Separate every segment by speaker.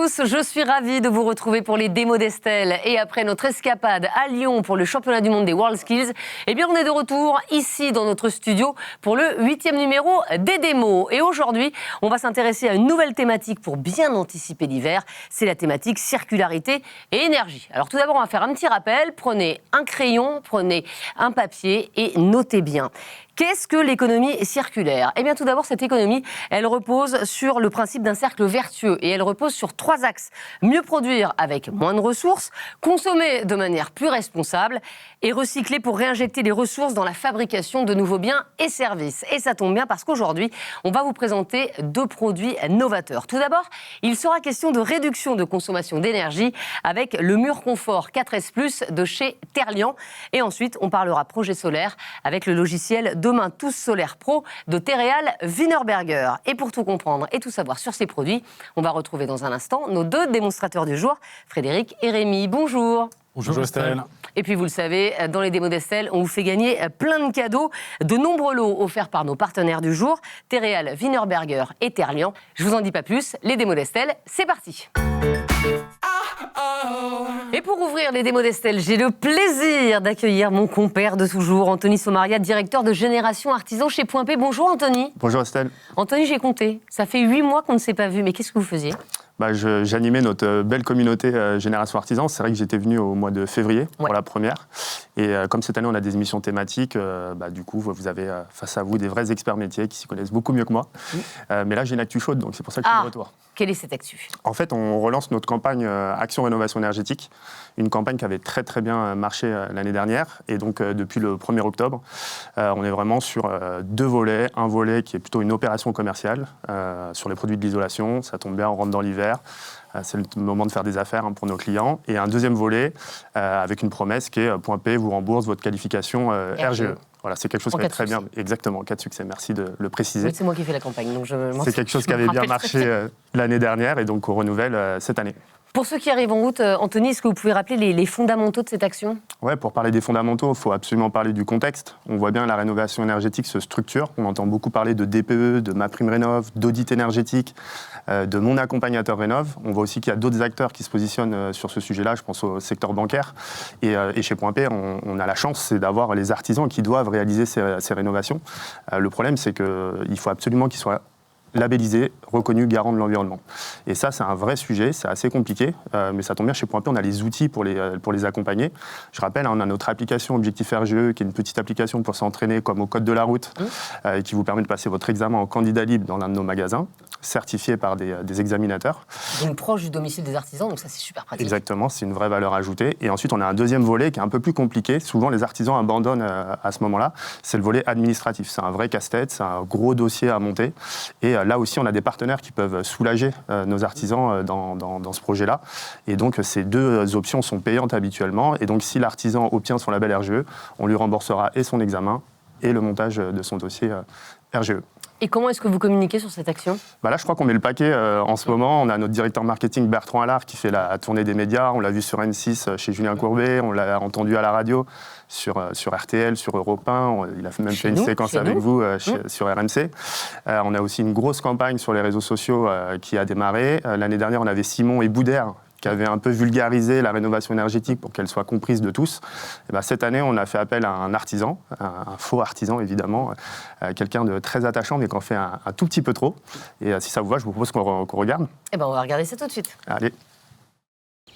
Speaker 1: tous, je suis ravie de vous retrouver pour les démos d'Estelle. Et après notre escapade à Lyon pour le championnat du monde des WorldSkills, eh bien on est de retour ici dans notre studio pour le 8e numéro des démos. Et aujourd'hui, on va s'intéresser à une nouvelle thématique pour bien anticiper l'hiver. C'est la thématique circularité et énergie. Alors tout d'abord, on va faire un petit rappel. Prenez un crayon, prenez un papier et notez bien. Qu'est-ce que l'économie circulaire ? Eh bien, tout d'abord, cette économie, elle repose sur le principe d'un cercle vertueux et elle repose sur 3 axes. Mieux produire avec moins de ressources, consommer de manière plus responsable et recycler pour réinjecter les ressources dans la fabrication de nouveaux biens et services. Et ça tombe bien parce qu'aujourd'hui, on va vous présenter 2 produits novateurs. Tout d'abord, il sera question de réduction de consommation d'énergie avec le mur confort 4S+ de chez Terlian. Et ensuite, on parlera projet solaire avec le logiciel Demain Tous Solaire Pro de Tereal Wienerberger. Et pour tout comprendre et tout savoir sur ces produits, on va retrouver dans un instant nos 2 démonstrateurs du jour, Frédéric et Rémi. Bonjour.
Speaker 2: Bonjour Estelle.
Speaker 1: Et puis vous le savez, dans les démos d'Estelle, on vous fait gagner plein de cadeaux, de nombreux lots offerts par nos partenaires du jour, Tereal Wienerberger et Terlian. Je vous en dis pas plus, les démos d'Estelle, c'est parti. Et pour ouvrir les démos d'Estelle, j'ai le plaisir d'accueillir mon compère de toujours, Anthony Sommaria, directeur de Génération Artisan chez Point P. Bonjour Anthony.
Speaker 2: Bonjour Estelle.
Speaker 1: Anthony, j'ai compté. Ça fait 8 mois qu'on ne s'est pas vu, mais qu'est-ce que vous faisiez ?
Speaker 2: J'animais notre belle communauté Génération Artisan. C'est vrai que j'étais venu au mois de février pour la première. Et comme cette année, on a des émissions thématiques, du coup, vous avez face à vous des vrais experts métiers qui s'y connaissent beaucoup mieux que moi. Mais là, j'ai une actu chaude, donc c'est pour ça que je suis de retour.
Speaker 1: Quelle est cette actu ? En
Speaker 2: fait, on relance notre campagne Action Rénovation Énergétique, une campagne qui avait très très bien marché l'année dernière. Et donc, depuis le 1er octobre, on est vraiment sur 2 volets. Un volet qui est plutôt une opération commerciale sur les produits de l'isolation. Ça tombe bien, on rentre dans l'hiver. C'est le moment de faire des affaires pour nos clients. Et un deuxième volet avec une promesse qui est Point P vous rembourse votre qualification RGE. Voilà, c'est quelque chose qui est très bien. Exactement, 4 succès, merci de le préciser.
Speaker 1: Oui, c'est moi qui ai fait la campagne. Donc
Speaker 2: c'est quelque chose qui avait bien marché l'année dernière et donc on renouvelle cette année.
Speaker 1: Pour ceux qui arrivent en route, Anthony, est-ce que vous pouvez rappeler les fondamentaux de cette action ?
Speaker 2: Oui, pour parler des fondamentaux, il faut absolument parler du contexte. On voit bien la rénovation énergétique se structure. On entend beaucoup parler de DPE, de MaPrimeRénov', d'audit énergétique, de Mon Accompagnateur Rénov'. On voit aussi qu'il y a d'autres acteurs qui se positionnent sur ce sujet-là. Je pense au secteur bancaire. Et chez Point P, on a la chance, c'est d'avoir les artisans qui doivent réaliser ces rénovations. Le problème, c'est qu'il faut absolument qu'ils soient labellisé, reconnu, garant de l'environnement. Et ça, c'est un vrai sujet, c'est assez compliqué, mais ça tombe bien, chez Point P, on a les outils pour les accompagner. Je rappelle, on a notre application Objectif RGE, qui est une petite application pour s'entraîner comme au code de la route, qui vous permet de passer votre examen en candidat libre dans l'un de nos magasins, certifié par des examinateurs.
Speaker 1: Donc proche du domicile des artisans, donc ça c'est super pratique.
Speaker 2: Exactement, c'est une vraie valeur ajoutée. Et ensuite, on a un deuxième volet qui est un peu plus compliqué. Souvent, les artisans abandonnent à ce moment-là. C'est le volet administratif. C'est un vrai casse-tête, c'est un gros dossier à monter. Et là aussi, on a des partenaires qui peuvent soulager nos artisans dans ce projet-là. Et donc, ces 2 options sont payantes habituellement. Et donc, si l'artisan obtient son label RGE, on lui remboursera et son examen et le montage de son dossier RGE.
Speaker 1: Et comment est-ce que vous communiquez sur cette action ?
Speaker 2: Là, je crois qu'on met le paquet en ce moment. On a notre directeur marketing Bertrand Allard qui fait la tournée des médias. On l'a vu sur M6 chez Julien Courbet. On l'a entendu à la radio sur RTL, sur Europe 1. Il a même fait une séquence avec vous sur RMC. On a aussi une grosse campagne sur les réseaux sociaux qui a démarré. L'année dernière, on avait Simon et Boudère qui avait un peu vulgarisé la rénovation énergétique pour qu'elle soit comprise de tous. Et cette année, on a fait appel à un artisan, un faux artisan évidemment, quelqu'un de très attachant mais qui en fait un tout petit peu trop. Et si ça vous va, je vous propose qu'on regarde.
Speaker 1: On va regarder ça tout de suite.
Speaker 2: Allez.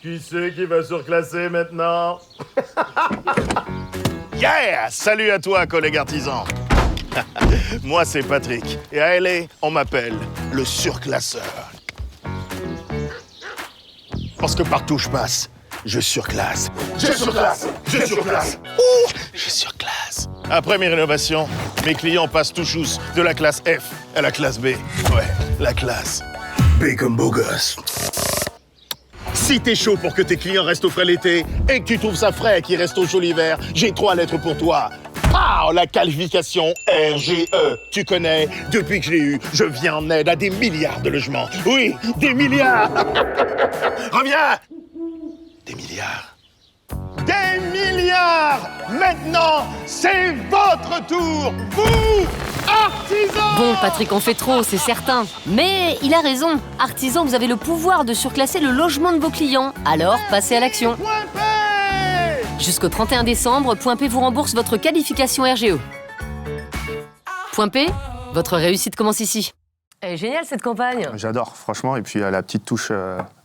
Speaker 3: Qui c'est qui va surclasser maintenant?
Speaker 4: Yeah! Salut à toi, collègue artisan. Moi, c'est Patrick. Et à LA, on m'appelle le surclasseur. Parce que partout où je passe, je surclasse. Je surclasse. Je surclasse. Ouh! Je surclasse. Après mes rénovations, mes clients passent tout chousse de la classe F à la classe B. Ouais, la classe B comme beau gosse. Si t'es chaud pour que tes clients restent au frais l'été et que tu trouves ça frais et qu'ils restent au chaud l'hiver, j'ai 3 lettres pour toi. Ah, la qualification RGE. Tu connais, depuis que je l'ai eu, je viens en aide à des milliards de logements. Oui, des milliards. Reviens. Des milliards. Des milliards. Maintenant, c'est votre tour. Vous
Speaker 1: Bon, Patrick en fait trop, c'est certain. Mais il a raison. Artisan, vous avez le pouvoir de surclasser le logement de vos clients. Alors, passez à l'action. Jusqu'au 31 décembre, Point P vous rembourse votre qualification RGE. Point P, votre réussite commence ici. Elle est géniale cette campagne.
Speaker 2: J'adore, franchement. Et puis la petite touche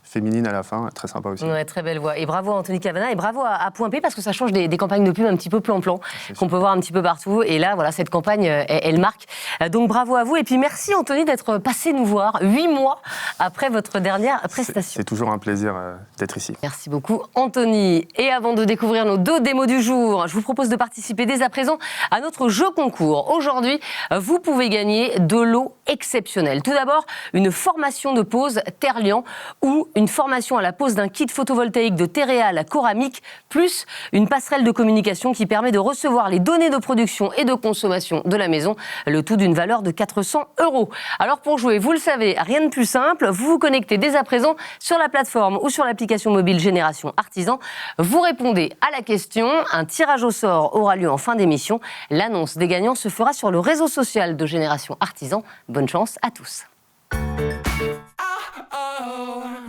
Speaker 2: féminine à la fin, très sympa aussi.
Speaker 1: Ouais, très belle voix. Et bravo à Anthony Cavana et bravo à Point P parce que ça change des campagnes de pub un petit peu plan-plan qu'on peut voir un petit peu partout. Et là, voilà, cette campagne, elle marque. Donc bravo à vous. Et puis merci Anthony d'être passé nous voir 8 mois après votre dernière prestation.
Speaker 2: C'est toujours un plaisir d'être ici.
Speaker 1: Merci beaucoup Anthony. Et avant de découvrir nos 2 démos du jour, je vous propose de participer dès à présent à notre jeu concours. Aujourd'hui, vous pouvez gagner de l'eau exceptionnelle. Tout d'abord, une formation de pose Terlian ou une formation à la pose d'un kit photovoltaïque de Tereal Coramic, plus une passerelle de communication qui permet de recevoir les données de production et de consommation de la maison, le tout d'une valeur de 400 €. Alors pour jouer, vous le savez, rien de plus simple, vous vous connectez dès à présent sur la plateforme ou sur l'application mobile Génération Artisan, vous répondez à la question, un tirage au sort aura lieu en fin d'émission, l'annonce des gagnants se fera sur le réseau social de Génération Artisan. Bonne chance à tous.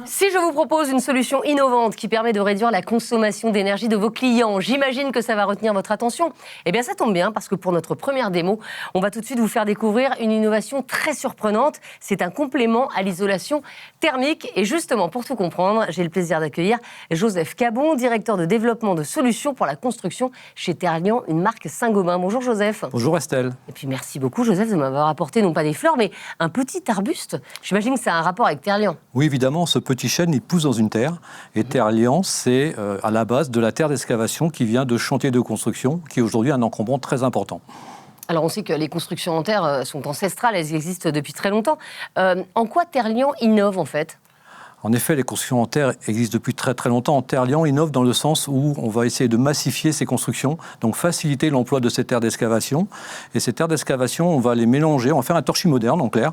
Speaker 1: Si je vous propose une solution innovante qui permet de réduire la consommation d'énergie de vos clients, j'imagine que ça va retenir votre attention. Eh bien, ça tombe bien parce que pour notre première démo, on va tout de suite vous faire découvrir une innovation très surprenante. C'est un complément à l'isolation thermique. Et justement, pour tout comprendre, j'ai le plaisir d'accueillir Joseph Cabon, directeur de développement de solutions pour la construction chez Terlian, une marque Saint-Gobain. Bonjour Joseph.
Speaker 5: Bonjour Estelle.
Speaker 1: Et puis merci beaucoup Joseph de m'avoir apporté non pas des fleurs, mais un petit arbuste. J'imagine que ça a un rapport avec Terlian.
Speaker 5: Oui, évidemment, ce petit chêne, il pousse dans une terre. Et Terlian, c'est à la base de la terre d'excavation qui vient de chantiers de construction, qui est aujourd'hui un encombrant très important.
Speaker 1: Alors on sait que les constructions en terre sont ancestrales, elles existent depuis très longtemps. En quoi Terlian innove en fait ?
Speaker 5: En effet, les constructions en terre existent depuis très très longtemps. Terlian innove dans le sens où on va essayer de massifier ces constructions, donc faciliter l'emploi de ces terres d'excavation. Et ces terres d'excavation, on va les mélanger, on va faire un torchis moderne en clair,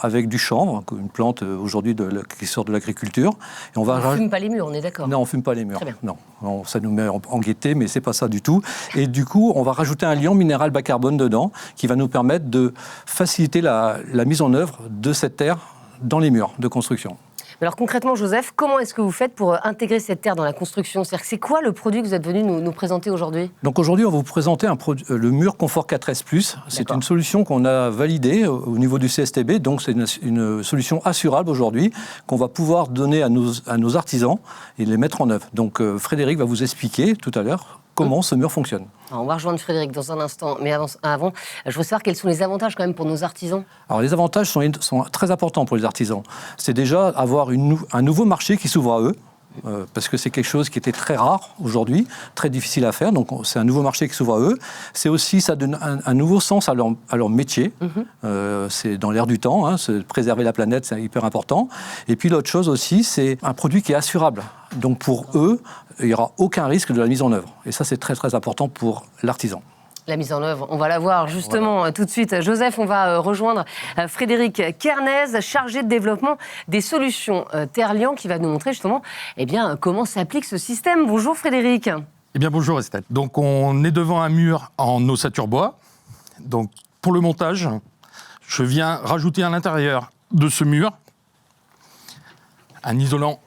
Speaker 5: avec du chanvre, une plante aujourd'hui qui sort de l'agriculture. Et on ne
Speaker 1: fume pas les murs, on est d'accord ?
Speaker 5: Non, on ne fume pas les murs.
Speaker 1: Très bien.
Speaker 5: Non, ça nous met en gaieté, mais ce n'est pas ça du tout. Et du coup, on va rajouter un liant minéral bas carbone dedans, qui va nous permettre de faciliter la mise en œuvre de cette terre dans les murs de construction.
Speaker 1: Alors concrètement, Joseph, comment est-ce que vous faites pour intégrer cette terre dans la construction ? C'est-à-dire que c'est quoi le produit que vous êtes venu nous présenter aujourd'hui ?
Speaker 5: Donc aujourd'hui, on va vous présenter le mur Confort 4S+. C'est une solution qu'on a validée au niveau du CSTB. Donc c'est une solution assurable aujourd'hui qu'on va pouvoir donner à nos artisans et les mettre en œuvre. Donc Frédéric va vous expliquer tout à l'heure comment ce mur fonctionne.
Speaker 1: Alors, on va rejoindre Frédéric dans un instant, mais avant, je veux savoir quels sont les avantages quand même pour nos artisans.
Speaker 5: Alors les avantages sont très importants pour les artisans. C'est déjà avoir un nouveau marché qui s'ouvre à eux, parce que c'est quelque chose qui était très rare aujourd'hui, très difficile à faire, donc c'est un nouveau marché qui s'ouvre à eux. C'est aussi, ça donne un nouveau sens à leur métier, c'est dans l'air du temps, préserver la planète, c'est hyper important. Et puis l'autre chose aussi, c'est un produit qui est assurable. Donc pour eux, il n'y aura aucun risque de la mise en œuvre. Et ça, c'est très très important pour l'artisan.
Speaker 1: La mise en œuvre, on va la voir justement tout de suite. Joseph, on va rejoindre Frédéric Kernez, chargé de développement des solutions Terlian, qui va nous montrer justement comment s'applique ce système. Bonjour Frédéric.
Speaker 6: Eh bien bonjour Estelle. Donc on est devant un mur en ossature bois. Donc pour le montage, je viens rajouter à l'intérieur de ce mur un isolant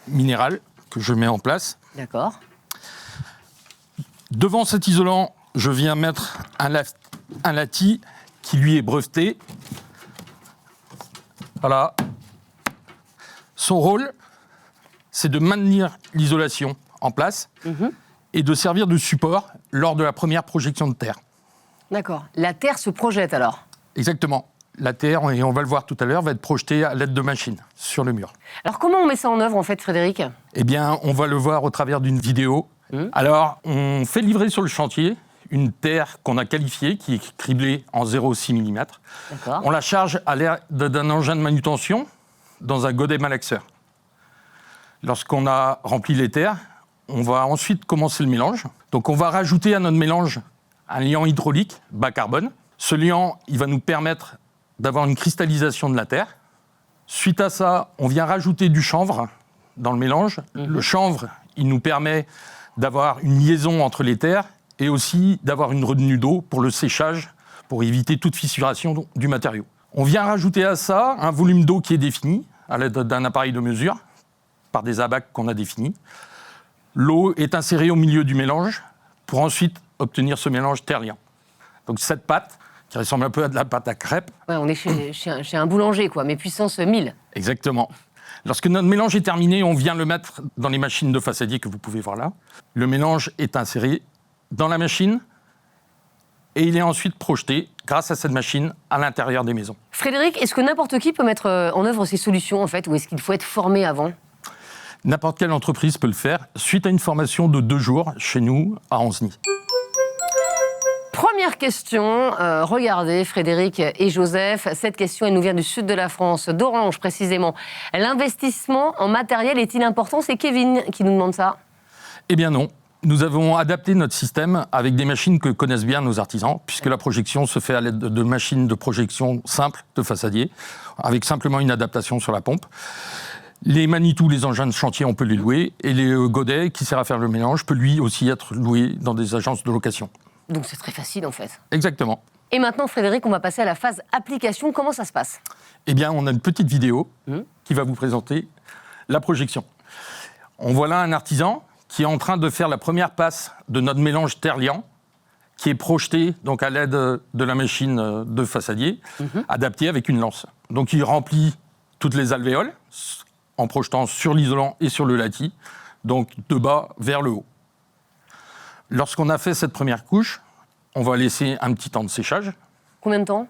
Speaker 6: minéral que je mets en place.
Speaker 1: D'accord.
Speaker 6: Devant cet isolant, je viens mettre un lati qui lui est breveté. Voilà. Son rôle, c'est de maintenir l'isolation en place et de servir de support lors de la première projection de terre.
Speaker 1: D'accord. La terre se projette alors ?
Speaker 6: Exactement. La terre, et on va le voir tout à l'heure, va être projetée à l'aide de machines sur le mur.
Speaker 1: Alors comment on met ça en œuvre en fait, Frédéric ?
Speaker 6: Eh bien, on va le voir au travers d'une vidéo. Alors, on fait livrer sur le chantier une terre qu'on a qualifiée, qui est criblée en 0,6 mm.
Speaker 1: D'accord.
Speaker 6: On la charge à l'aide d'un engin de manutention dans un godet malaxeur. Lorsqu'on a rempli les terres, on va ensuite commencer le mélange. Donc, on va rajouter à notre mélange un liant hydraulique bas carbone. Ce liant, il va nous permettre d'avoir une cristallisation de la terre. Suite à ça, on vient rajouter du chanvre dans le mélange. Le chanvre, il nous permet d'avoir une liaison entre les terres et aussi d'avoir une retenue d'eau pour le séchage, pour éviter toute fissuration du matériau. On vient rajouter à ça un volume d'eau qui est défini à l'aide d'un appareil de mesure par des abacs qu'on a définis. L'eau est insérée au milieu du mélange pour ensuite obtenir ce mélange terrien. Donc cette pâte, qui ressemble un peu à de la pâte à crêpes.
Speaker 1: Ouais, on est chez un boulanger, quoi, mais puissance 1000.
Speaker 6: Exactement. Lorsque notre mélange est terminé, on vient le mettre dans les machines de façadier que vous pouvez voir là. Le mélange est inséré dans la machine et il est ensuite projeté, grâce à cette machine, à l'intérieur des maisons.
Speaker 1: Frédéric, est-ce que n'importe qui peut mettre en œuvre ces solutions, en fait, ou est-ce qu'il faut être formé avant ?
Speaker 6: N'importe quelle entreprise peut le faire, suite à une formation de 2 jours chez nous, à Anzeny.
Speaker 1: Première question, regardez Frédéric et Joseph, cette question elle nous vient du sud de la France, d'Orange précisément. L'investissement en matériel est-il important ? C'est Kevin qui nous demande ça.
Speaker 6: Eh bien non. Nous avons adapté notre système avec des machines que connaissent bien nos artisans, puisque la projection se fait à l'aide de machines de projection simples de façadier, avec simplement une adaptation sur la pompe. Les Manitou, les engins de chantier, on peut les louer, et les godets, qui sert à faire le mélange, peut lui aussi être loué dans des agences de location.
Speaker 1: Donc c'est très facile en fait.
Speaker 6: Exactement.
Speaker 1: Et maintenant Frédéric, on va passer à la phase application. Comment ça se passe ?
Speaker 6: Eh bien, on a une petite vidéo qui va vous présenter la projection. On voit là un artisan qui est en train de faire la première passe de notre mélange terre-liant, qui est projeté donc, à l'aide de la machine de façadier, adaptée avec une lance. Donc il remplit toutes les alvéoles en projetant sur l'isolant et sur le lati, donc de bas vers le haut. Lorsqu'on a fait cette première couche, on va laisser un petit temps de séchage.
Speaker 1: Combien de temps ?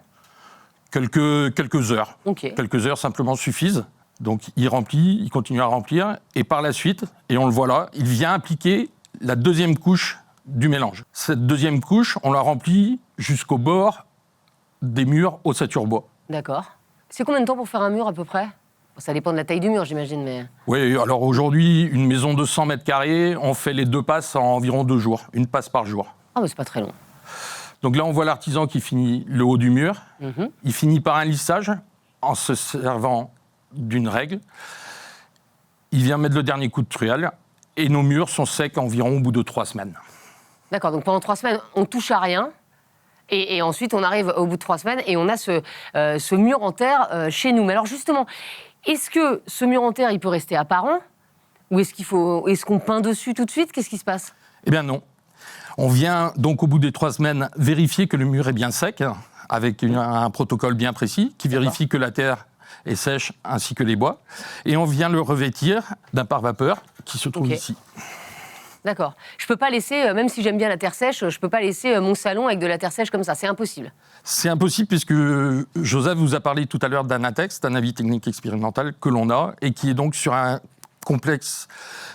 Speaker 6: Quelques heures.
Speaker 1: Ok.
Speaker 6: Quelques heures simplement suffisent. Donc il remplit, il continue à remplir, et par la suite, et on le voit là, il vient appliquer la deuxième couche du mélange. Cette deuxième couche, on la remplit jusqu'au bord des murs ossature bois.
Speaker 1: D'accord. C'est combien de temps pour faire un mur à peu près ? Ça dépend de la taille du mur, j'imagine, mais...
Speaker 6: Oui, alors aujourd'hui, une maison de 100 mètres carrés, on fait les 2 passes en environ 2 jours, une passe par jour.
Speaker 1: Ah, mais c'est pas très long.
Speaker 6: Donc là, on voit l'artisan qui finit le haut du mur. Il finit par un lissage en se servant d'une règle. Il vient mettre le dernier coup de truelle et nos murs sont secs environ au bout de 3 semaines.
Speaker 1: D'accord, donc pendant 3 semaines, on touche à rien. Et ensuite, on arrive au bout de 3 semaines et on a ce mur en terre chez nous. Mais alors justement, est-ce que ce mur en terre, il peut rester apparent ? Ou est-ce qu'on peint dessus tout de suite ? Qu'est-ce qui se passe ?
Speaker 6: Eh bien non. On vient donc au bout des 3 semaines vérifier que le mur est bien sec, avec un protocole bien précis, qui vérifie que la terre est sèche ainsi que les bois. Et on vient le revêtir d'un pare-vapeur qui se trouve ici.
Speaker 1: D'accord. Je peux pas laisser, même si j'aime bien la terre sèche, je peux pas laisser mon salon avec de la terre sèche comme ça. C'est impossible.
Speaker 6: C'est impossible puisque Joseph vous a parlé tout à l'heure d'un ATEX, d'un avis technique expérimental que l'on a et qui est donc sur un complexe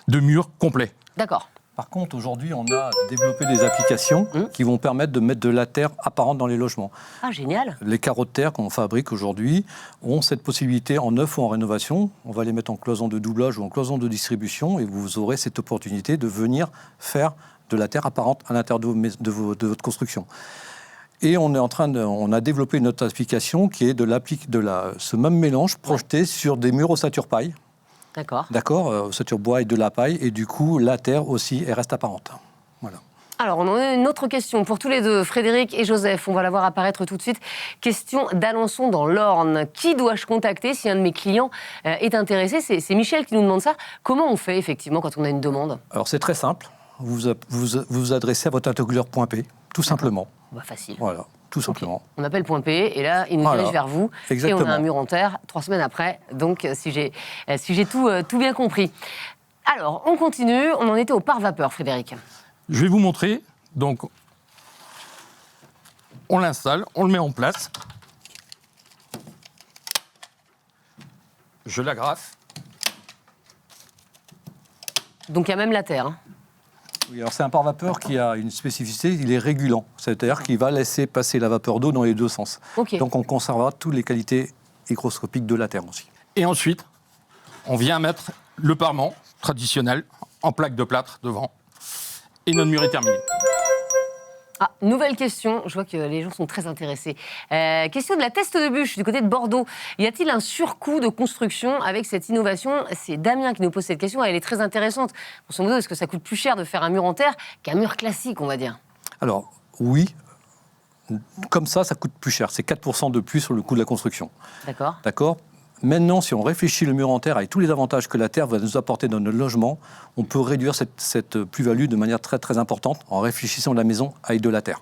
Speaker 6: de murs complet.
Speaker 1: D'accord.
Speaker 5: Par contre, aujourd'hui, on a développé des applications qui vont permettre de mettre de la terre apparente dans les logements.
Speaker 1: Ah, génial.
Speaker 5: Les carreaux de terre qu'on fabrique aujourd'hui ont cette possibilité en neuf ou en rénovation. On va les mettre en cloison de doublage ou en cloison de distribution et vous aurez cette opportunité de venir faire de la terre apparente à l'intérieur de votre construction. Et on a développé une autre application qui est ce même mélange projeté sur des murs ossature paille.
Speaker 1: D'accord.
Speaker 5: Ossature bois et de la paille, et du coup, la terre aussi, elle reste apparente. Voilà.
Speaker 1: Alors, on en a une autre question pour tous les deux, Frédéric et Joseph. On va la voir apparaître tout de suite. Question d'Alençon dans l'Orne. Qui dois-je contacter si un de mes clients est intéressé ? C'est Michel qui nous demande ça. Comment on fait, effectivement, quand on a une demande ?
Speaker 5: Alors, c'est très simple. Vous vous adressez à votre interlocuteur.p, tout simplement.
Speaker 1: Facile.
Speaker 5: Voilà, tout simplement.
Speaker 1: On appelle point P et là, il nous dirige vers vous.
Speaker 5: Exactement.
Speaker 1: Et on a un mur en terre 3 semaines après. Donc, si j'ai tout bien compris. Alors, on continue. On en était au pare-vapeur, Frédéric.
Speaker 6: Je vais vous montrer. Donc, on l'installe, on le met en place. Je l'agrafe.
Speaker 1: Donc, il y a même la terre. Hein.
Speaker 5: Oui, alors c'est un pare-vapeur qui a une spécificité, il est régulant. C'est-à-dire qu'il va laisser passer la vapeur d'eau dans les 2 sens.
Speaker 1: Okay.
Speaker 5: Donc on conservera toutes les qualités hygroscopiques de la terre aussi.
Speaker 6: Et ensuite, on vient mettre le parement traditionnel en plaque de plâtre devant. Et notre mur est terminé.
Speaker 1: Ah, nouvelle question, je vois que les gens sont très intéressés. Question de la Teste de Bûche, du côté de Bordeaux. Y a-t-il un surcoût de construction avec cette innovation ? C'est Damien qui nous pose cette question, elle est très intéressante. Grosso modo, est-ce que ça coûte plus cher de faire un mur en terre qu'un mur classique, on va dire ?
Speaker 5: Alors, oui, Comme ça coûte plus cher. C'est 4% de plus sur le coût de la construction.
Speaker 1: D'accord.
Speaker 5: D'accord ? Maintenant, si on réfléchit le mur en terre avec tous les avantages que la terre va nous apporter dans notre logement, on peut réduire cette plus-value de manière très très importante en réfléchissant la maison avec de la terre.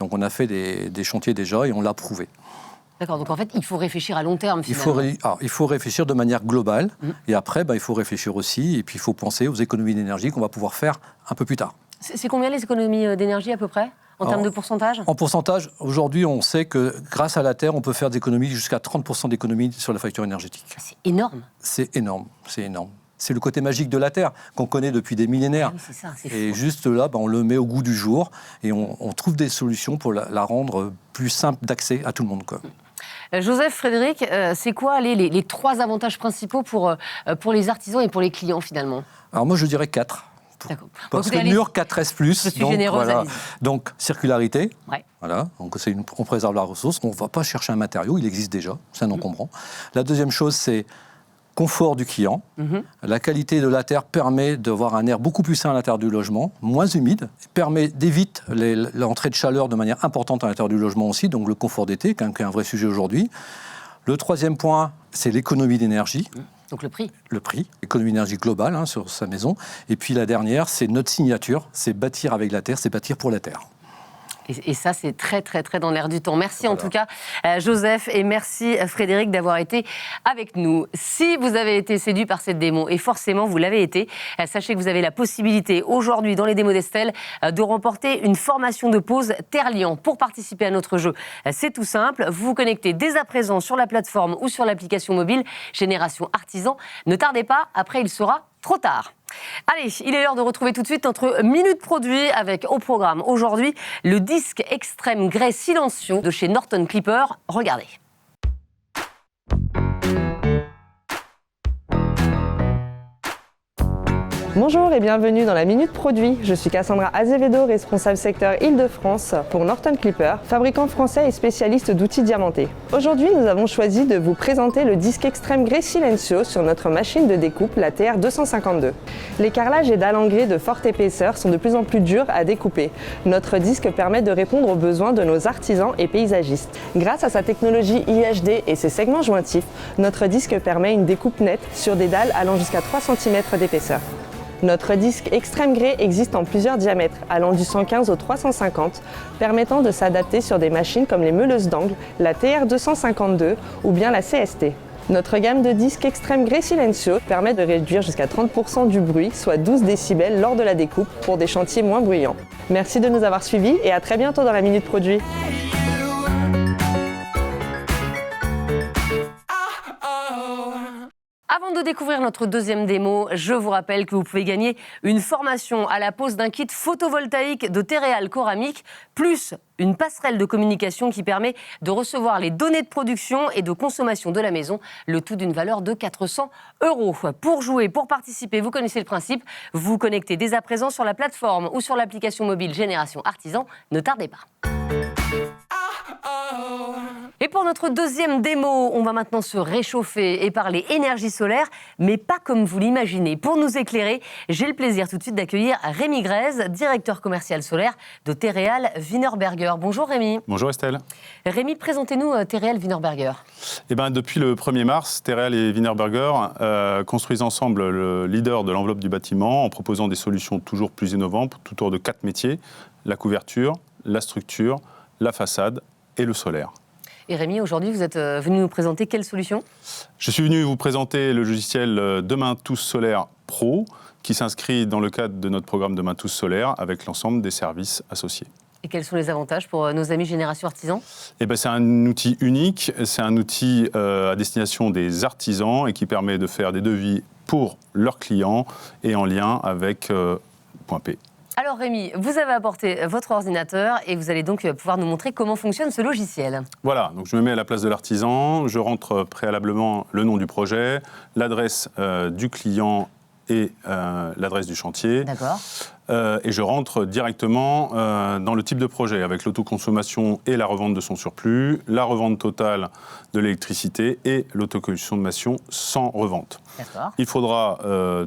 Speaker 5: Donc on a fait des chantiers déjà et on l'a prouvé.
Speaker 1: D'accord, donc en fait, il faut réfléchir à long terme, finalement.
Speaker 5: Il faut réfléchir de manière globale, et après, il faut réfléchir aussi, et puis il faut penser aux économies d'énergie qu'on va pouvoir faire un peu plus tard.
Speaker 1: C'est combien les économies d'énergie à peu près, en termes de pourcentage ?
Speaker 5: En pourcentage, aujourd'hui, on sait que grâce à la terre, on peut faire des économies jusqu'à 30% d'économies sur la facture énergétique.
Speaker 1: C'est énorme.
Speaker 5: C'est énorme, c'est énorme. C'est le côté magique de la Terre qu'on connaît depuis des millénaires.
Speaker 1: Ah oui, c'est ça, c'est
Speaker 5: et
Speaker 1: fou.
Speaker 5: juste là, on le met au goût du jour et on trouve des solutions pour la rendre plus simple d'accès à tout le monde, quoi.
Speaker 1: Joseph, Frédéric, c'est quoi les 3 avantages principaux pour les artisans et pour les clients, finalement ?
Speaker 5: Alors moi, je dirais 4.
Speaker 1: D'accord.
Speaker 5: Parce
Speaker 1: Écoutez,
Speaker 5: que mur 4S+.
Speaker 1: Je suis généreuse, allez-y.
Speaker 5: Donc, circularité.
Speaker 1: Ouais.
Speaker 5: Voilà. Donc, on préserve la ressource. On ne va pas chercher un matériau, il existe déjà. C'est un encombrant. La deuxième chose, c'est confort du client. La qualité de la terre permet d'avoir un air beaucoup plus sain à l'intérieur du logement, moins humide, permet d'éviter l'entrée de chaleur de manière importante à l'intérieur du logement aussi, donc le confort d'été, qui est un vrai sujet aujourd'hui. Le troisième point, c'est l'économie d'énergie.
Speaker 1: Donc le prix.
Speaker 5: Le prix, économie d'énergie globale sur sa maison. Et puis la dernière, c'est notre signature, c'est bâtir avec la terre, c'est bâtir pour la terre.
Speaker 1: Et ça, c'est très, très, très dans l'air du temps. Merci en tout cas, Joseph, et merci Frédéric d'avoir été avec nous. Si vous avez été séduit par cette démo, et forcément vous l'avez été, sachez que vous avez la possibilité aujourd'hui dans les démos d'Estelle de remporter une formation de pause Terre-Liant. Pour participer à notre jeu, c'est tout simple. Vous vous connectez dès à présent sur la plateforme ou sur l'application mobile Génération Artisan. Ne tardez pas, après il sera trop tard. Allez, il est l'heure de retrouver tout de suite notre Minute Produit avec au programme aujourd'hui le disque extrême grès silencieux de chez Norton Clipper. Regardez.
Speaker 7: Bonjour et bienvenue dans la Minute Produit. Je suis Cassandra Azevedo, responsable secteur Île-de-France pour Norton Clipper, fabricant français et spécialiste d'outils diamantés. Aujourd'hui, nous avons choisi de vous présenter le disque extrême grès Silencio sur notre machine de découpe, la TR252. Les carrelages et dalles en grès de forte épaisseur sont de plus en plus durs à découper. Notre disque permet de répondre aux besoins de nos artisans et paysagistes. Grâce à sa technologie IHD et ses segments jointifs, notre disque permet une découpe nette sur des dalles allant jusqu'à 3 cm d'épaisseur. Notre disque extrême grès existe en plusieurs diamètres, allant du 115 au 350, permettant de s'adapter sur des machines comme les meuleuses d'angle, la TR252 ou bien la CST. Notre gamme de disques extrême grès Silencio permet de réduire jusqu'à 30% du bruit, soit 12 décibels lors de la découpe pour des chantiers moins bruyants. Merci de nous avoir suivis et à très bientôt dans la Minute Produit.
Speaker 1: Avant de découvrir notre deuxième démo, je vous rappelle que vous pouvez gagner une formation à la pose d'un kit photovoltaïque de Terreal Coramic, plus une passerelle de communication qui permet de recevoir les données de production et de consommation de la maison, le tout d'une valeur de 400 €. Pour jouer, pour participer, vous connaissez le principe, vous vous connectez dès à présent sur la plateforme ou sur l'application mobile Génération Artisan, ne tardez pas. Et pour notre deuxième démo, on va maintenant se réchauffer et parler énergie solaire, mais pas comme vous l'imaginez. Pour nous éclairer, j'ai le plaisir tout de suite d'accueillir Rémi Grèze, directeur commercial solaire de Terreal Wienerberger. Bonjour Rémi.
Speaker 8: Bonjour Estelle.
Speaker 1: Rémi, présentez-nous Terreal Wienerberger.
Speaker 8: Depuis le 1er mars, Terreal et Wienerberger construisent ensemble le leader de l'enveloppe du bâtiment en proposant des solutions toujours plus innovantes tout autour de 4 métiers, la couverture, la structure, la façade et le solaire.
Speaker 1: Et Rémi, aujourd'hui, vous êtes venu nous présenter quelle solution ?
Speaker 8: Je suis venu vous présenter le logiciel Demain Tous Solaire Pro, qui s'inscrit dans le cadre de notre programme Demain Tous Solaire avec l'ensemble des services associés.
Speaker 1: Et quels sont les avantages pour nos amis Génération Artisan ?
Speaker 8: C'est un outil unique, c'est un outil à destination des artisans et qui permet de faire des devis pour leurs clients et en lien avec Point P.
Speaker 1: Alors Rémi, vous avez apporté votre ordinateur et vous allez donc pouvoir nous montrer comment fonctionne ce logiciel.
Speaker 8: Voilà, donc je me mets à la place de l'artisan, je rentre préalablement le nom du projet, l'adresse du client et l'adresse du chantier.
Speaker 1: D'accord.
Speaker 8: et je rentre directement dans le type de projet, avec l'autoconsommation et la revente de son surplus, la revente totale de l'électricité et l'autoconsommation sans revente.
Speaker 1: D'accord.
Speaker 8: Il faudra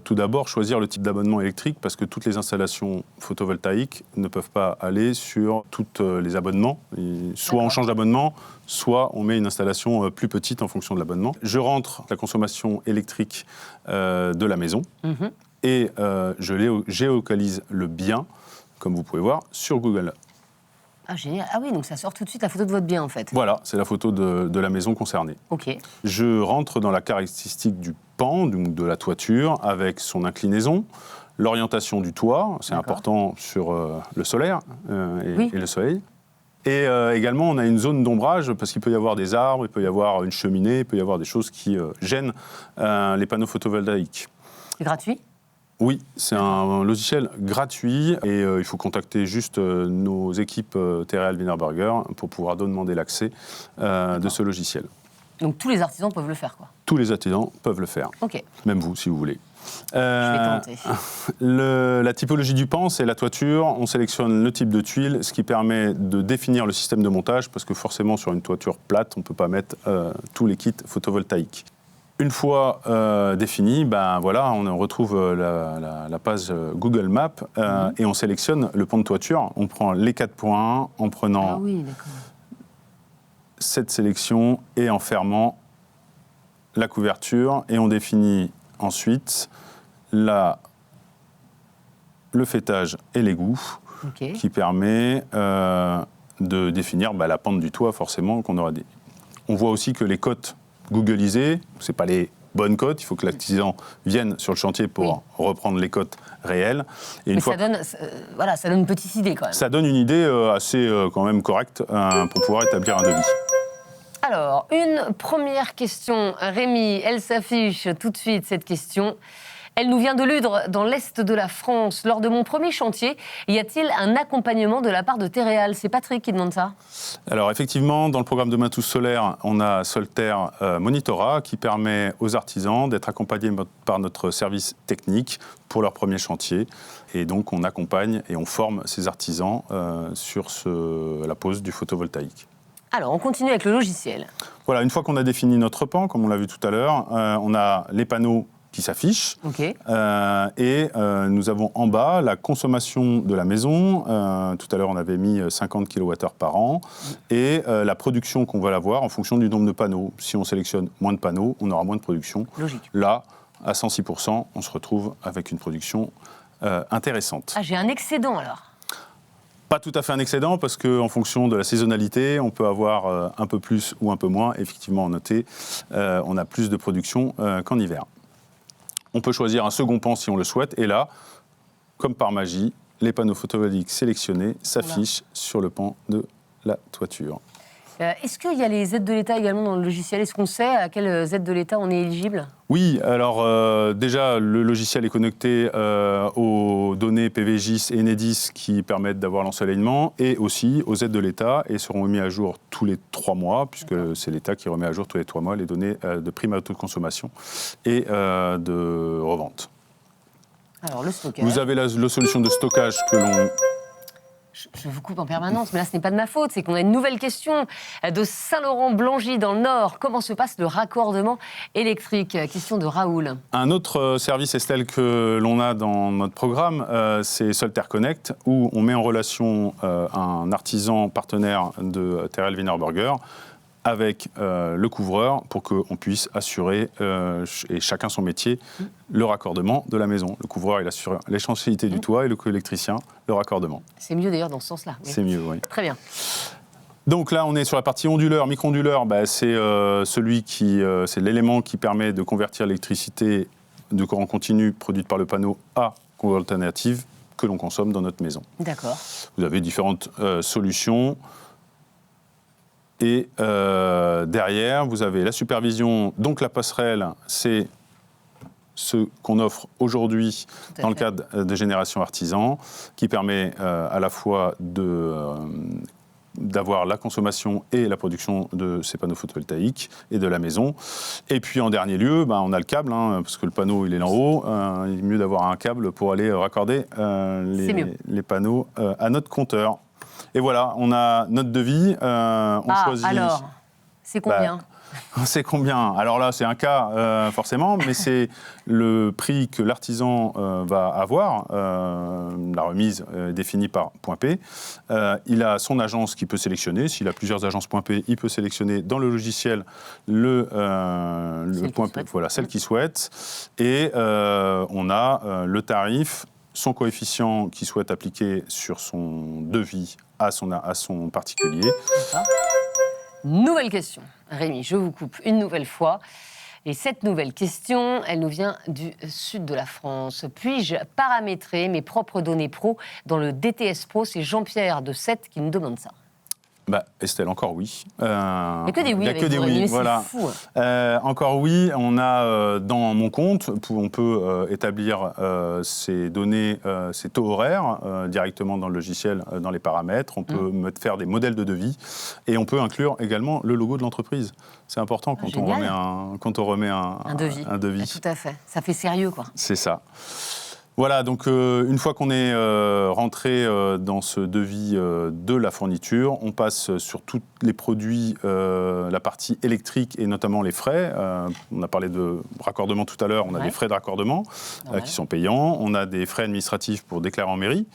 Speaker 8: tout d'abord choisir le type d'abonnement électrique parce que toutes les installations photovoltaïques ne peuvent pas aller sur tous les abonnements. Soit on change d'abonnement, soit on met une installation plus petite en fonction de l'abonnement. Je rentre la consommation électrique de la maison et je géolocalise le bien, comme vous pouvez voir, sur Google.
Speaker 1: Ah, génial. Ah oui, donc ça sort tout de suite la photo de votre bien, en fait.
Speaker 8: Voilà, c'est la photo de la maison concernée.
Speaker 1: OK.
Speaker 8: Je rentre dans la caractéristique du pan, donc de la toiture, avec son inclinaison, l'orientation du toit, c'est important sur le solaire et le soleil. Et également, on a une zone d'ombrage, parce qu'il peut y avoir des arbres, il peut y avoir une cheminée, il peut y avoir des choses qui gênent les panneaux photovoltaïques.
Speaker 1: C'est gratuit ?
Speaker 8: Oui, c'est un logiciel gratuit et il faut contacter juste nos équipes Terreal Wienerberger pour pouvoir demander l'accès de ce logiciel.
Speaker 1: Donc tous les artisans peuvent le faire, quoi.
Speaker 8: Tous les artisans peuvent le faire.
Speaker 1: OK.
Speaker 8: Même vous, si vous voulez.
Speaker 1: Je vais tenter.
Speaker 8: La typologie du pan, c'est la toiture. On sélectionne le type de tuile, ce qui permet de définir le système de montage, parce que forcément, sur une toiture plate, on ne peut pas mettre tous les kits photovoltaïques. Une fois défini, voilà, on retrouve la page Google Maps et on sélectionne le pan de toiture. On prend les 4 points en prenant cette sélection et en fermant la couverture. Et on définit ensuite le faîtage et l'égout qui permet de définir la pente du toit forcément qu'on aura. On voit aussi que les cotes Googleisées, ce n'est pas les bonnes cotes, il faut que l'artisan vienne sur le chantier pour reprendre les cotes réelles. Et
Speaker 1: Mais ça donne une petite idée quand même.
Speaker 8: Ça donne une idée assez quand même correcte pour pouvoir établir un devis.
Speaker 1: Alors, une première question, Rémi, elle s'affiche tout de suite cette question. Elle nous vient de Ludre, dans l'est de la France. Lors de mon premier chantier, y a-t-il un accompagnement de la part de Terreal ? C'est Patrick qui demande ça.
Speaker 8: Alors effectivement, dans le programme de Maintous Solaire, on a Solterre Monitorat qui permet aux artisans d'être accompagnés par notre service technique pour leur premier chantier. Et donc on accompagne et on forme ces artisans sur la pose du photovoltaïque.
Speaker 1: Alors, on continue avec le logiciel.
Speaker 8: Voilà, une fois qu'on a défini notre pan, comme on l'a vu tout à l'heure, on a les panneaux qui s'affichent. Et nous avons en bas la consommation de la maison. Tout à l'heure, on avait mis 50 kWh par an. Et la production qu'on va avoir en fonction du nombre de panneaux. Si on sélectionne moins de panneaux, on aura moins de production.
Speaker 1: Logique.
Speaker 8: Là, à 106%, on se retrouve avec une production intéressante.
Speaker 1: Ah, j'ai un excédent alors ?
Speaker 8: Pas tout à fait un excédent, parce qu'en fonction de la saisonnalité, on peut avoir un peu plus ou un peu moins. Effectivement, en été, on a plus de production qu'en hiver. On peut choisir un second pan si on le souhaite. Et là, comme par magie, les panneaux photovoltaïques sélectionnés s'affichent sur le pan de la toiture.
Speaker 1: Est-ce qu'il y a les aides de l'État également dans le logiciel ? Est-ce qu'on sait à quelles aides de l'État on est éligible ?
Speaker 8: Oui, alors déjà, le logiciel est connecté aux données PVGIS et Enedis qui permettent d'avoir l'ensoleillement, et aussi aux aides de l'État, et seront mis à jour tous les 3 mois, puisque c'est l'État qui remet à jour tous les 3 mois les données de prime à autoconsommation et de revente.
Speaker 1: Alors, le stockage.
Speaker 8: Vous avez la solution de stockage que l'on...
Speaker 1: Je vous coupe en permanence, mais là, ce n'est pas de ma faute. C'est qu'on a une nouvelle question de Saint-Laurent-Blangy, dans le Nord. Comment se passe le raccordement électrique ? Question de Raoul.
Speaker 8: Un autre service, Estelle, que l'on a dans notre programme, c'est Solterre Connect, où on met en relation un artisan partenaire de Terreal Wienerberger avec le couvreur pour qu'on puisse assurer, et chacun son métier, le raccordement de la maison. Le couvreur, il assure l'étanchéité du toit, et l'électricien, le raccordement.
Speaker 1: C'est mieux d'ailleurs dans ce sens-là.
Speaker 8: C'est mieux, oui.
Speaker 1: Très bien.
Speaker 8: Donc là, on est sur la partie onduleur, micro-onduleur. C'est c'est l'élément qui permet de convertir l'électricité de courant continu produite par le panneau à courant alternative que l'on consomme dans notre maison.
Speaker 1: D'accord.
Speaker 8: Vous avez différentes solutions. Et derrière, vous avez la supervision. Donc la passerelle, c'est ce qu'on offre aujourd'hui dans le cadre de Génération Artisan, qui permet à la fois de d'avoir la consommation et la production de ces panneaux photovoltaïques et de la maison. Et puis en dernier lieu, on a le câble, parce que le panneau il est en haut. Il est mieux d'avoir un câble pour aller raccorder les panneaux à notre compteur. Et voilà, on a notre devis. On choisit.
Speaker 1: Alors, c'est combien ?
Speaker 8: C'est combien ? Alors là, c'est un cas, forcément, mais c'est le prix que l'artisan va avoir. La remise est définie par Point P. Il a son agence qui peut sélectionner. S'il a plusieurs agences Point P, il peut sélectionner dans le logiciel le Point P, voilà, celle qu'il souhaite. Et on a le tarif, son coefficient qu'il souhaite appliquer sur son devis à son particulier.
Speaker 1: Nouvelle question. Rémi, je vous coupe une nouvelle fois. Et cette nouvelle question, elle nous vient du sud de la France. Puis-je paramétrer mes propres données pro dans le DTS Pro ? C'est Jean-Pierre de Sète qui nous demande ça.
Speaker 8: Estelle, encore oui.
Speaker 1: Il n'y a que des oui.
Speaker 8: Il n'y a que des oui, voilà.
Speaker 1: C'est fou.
Speaker 8: Encore oui, on a dans mon compte, on peut établir ces données, ces taux horaires directement dans le logiciel, dans les paramètres. On peut faire des modèles de devis et on peut inclure également le logo de l'entreprise. C'est important quand on remet un devis.
Speaker 1: Tout à fait. Ça fait sérieux, quoi.
Speaker 8: C'est ça. Voilà, donc une fois qu'on est rentré dans ce devis de la fourniture, on passe sur tous les produits, la partie électrique et notamment les frais. On a parlé de raccordement tout à l'heure, on a des frais de raccordement qui sont payants, on a des frais administratifs pour déclarer en mairie.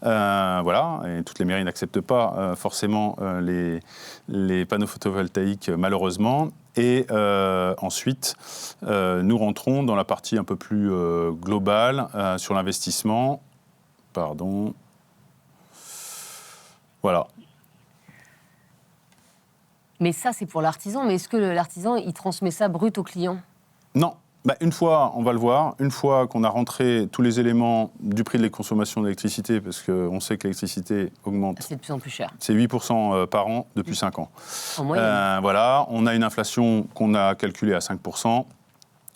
Speaker 8: Voilà, et toutes les mairies n'acceptent pas forcément les panneaux photovoltaïques malheureusement. Et ensuite, nous rentrons dans la partie un peu plus globale sur l'investissement. Pardon. Voilà.
Speaker 1: Mais ça, c'est pour l'artisan. Mais est-ce que l'artisan, il transmet ça brut au client ?
Speaker 8: Non. Une fois, on va le voir, une fois qu'on a rentré tous les éléments du prix de la consommation d'électricité, parce qu'on sait que l'électricité augmente.
Speaker 1: C'est de plus en plus cher.
Speaker 8: C'est 8% par an depuis 5 ans.
Speaker 1: En moyenne.
Speaker 8: Voilà, on a une inflation qu'on a calculée à 5%.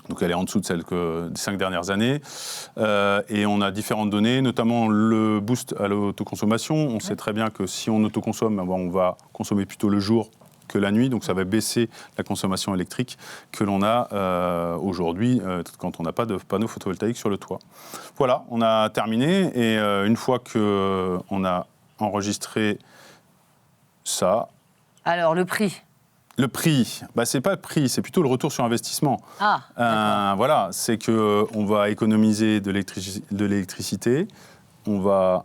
Speaker 8: Donc elle est en dessous de celle des 5 dernières années. Et on a différentes données, notamment le boost à l'autoconsommation. On sait très bien que si on autoconsomme, on va consommer plutôt le jour que la nuit, donc ça va baisser la consommation électrique que l'on a aujourd'hui quand on n'a pas de panneaux photovoltaïques sur le toit. Voilà, on a terminé et une fois qu'on a enregistré ça...
Speaker 1: Alors, le prix ?
Speaker 8: Le prix, c'est pas le prix, c'est plutôt le retour sur investissement. Voilà, c'est qu'on va économiser de l'électricité, on va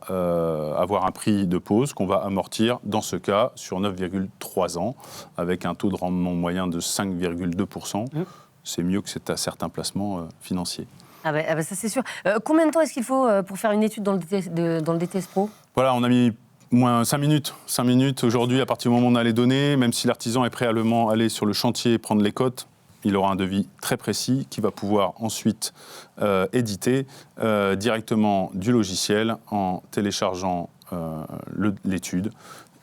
Speaker 8: avoir un prix de pause qu'on va amortir, dans ce cas, sur 9,3 ans, avec un taux de rendement moyen de 5,2%. C'est mieux que certains placements financiers.
Speaker 1: Ça c'est sûr. Combien de temps est-ce qu'il faut pour faire une étude dans le DTS Pro ?
Speaker 8: Voilà, on a mis moins 5 minutes. 5 minutes aujourd'hui, à partir du moment où on a les données, même si l'artisan est prêt à aller sur le chantier, prendre les cotes, il aura un devis très précis qui va pouvoir ensuite éditer directement du logiciel en téléchargeant l'étude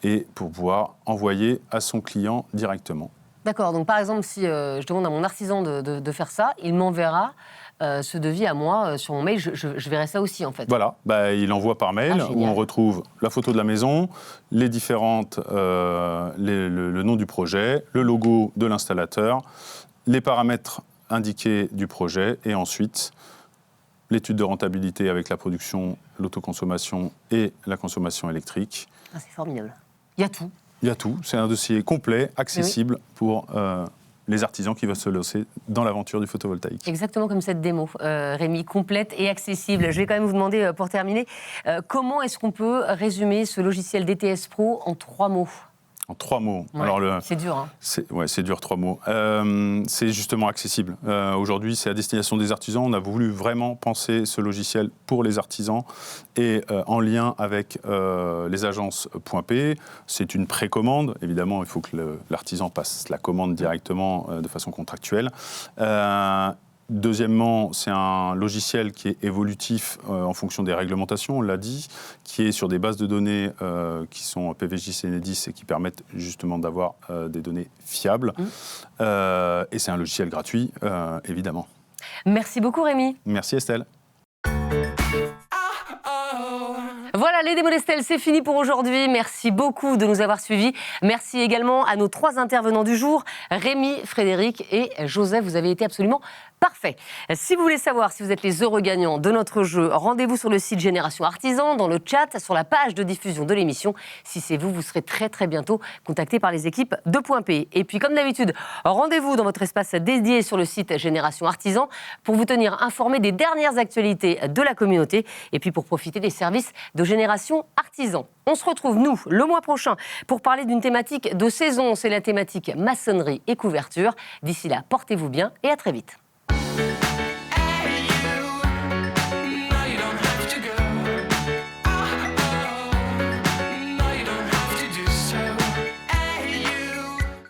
Speaker 8: et pour pouvoir envoyer à son client directement.
Speaker 1: D'accord, donc par exemple, si je demande à mon artisan de faire ça, il m'enverra ce devis à moi sur mon mail, je verrai ça aussi en fait.
Speaker 8: Voilà, il envoie par mail où on retrouve la photo de la maison, les différentes, le nom du projet, le logo de l'installateur, les paramètres indiqués du projet et ensuite l'étude de rentabilité avec la production, l'autoconsommation et la consommation électrique.
Speaker 1: C'est formidable. Il y a tout.
Speaker 8: Il y a tout. C'est un dossier complet, accessible pour les artisans qui veulent se lancer dans l'aventure du photovoltaïque.
Speaker 1: Exactement comme cette démo, Rémi, complète et accessible. Je vais quand même vous demander, pour terminer, comment est-ce qu'on peut résumer ce logiciel DTS Pro en 3 mots ?
Speaker 8: En 3 mots.
Speaker 1: Ouais,
Speaker 8: alors
Speaker 1: c'est dur, hein.
Speaker 8: C'est dur, 3 mots. C'est justement accessible. Aujourd'hui, c'est à destination des artisans. On a voulu vraiment penser ce logiciel pour les artisans et en lien avec les agences Point P. C'est une précommande. Évidemment, il faut que l'artisan passe la commande directement de façon contractuelle. Deuxièmement, c'est un logiciel qui est évolutif en fonction des réglementations, on l'a dit, qui est sur des bases de données qui sont PVJ, Enedis et qui permettent justement d'avoir des données fiables. Et c'est un logiciel gratuit, évidemment.
Speaker 1: Merci beaucoup, Rémi.
Speaker 8: Merci, Estelle.
Speaker 1: Voilà, les démos d'Estelle, c'est fini pour aujourd'hui. Merci beaucoup de nous avoir suivis. Merci également à nos 3 intervenants du jour, Rémi, Frédéric et Joseph. Vous avez été absolument parfaits. Si vous voulez savoir si vous êtes les heureux gagnants de notre jeu, rendez-vous sur le site Génération Artisan, dans le chat, sur la page de diffusion de l'émission. Si c'est vous, vous serez très très bientôt contacté par les équipes de Point P. Et puis comme d'habitude, rendez-vous dans votre espace dédié sur le site Génération Artisan pour vous tenir informé des dernières actualités de la communauté et puis pour profiter des services de Génération Artisan. On se retrouve, nous, le mois prochain pour parler d'une thématique de saison. C'est la thématique maçonnerie et couverture. D'ici là, portez-vous bien et à très vite.